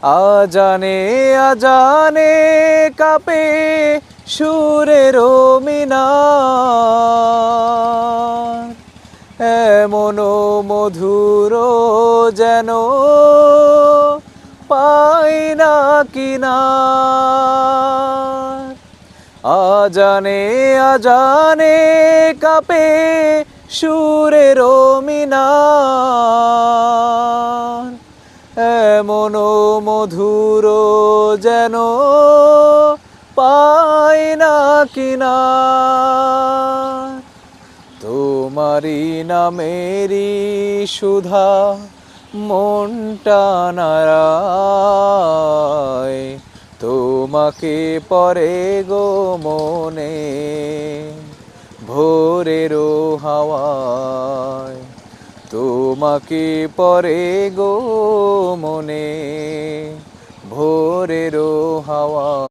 আজানে আজানে কাঁপে সুরের মিনার, এমন মধুর যেন পাই না কিনার। আজানে আজানে কাঁপে সুরের মিনার, এমন মধুর যেন পাই না কিনার। তোমারি নামেরি সুধা মনটা নাড়ায়, তোমাকে পরে গো মনে ভোরেরও হাওয়ায়, তোমাকে পরে গো মনে ভোরেরও হাওয়া।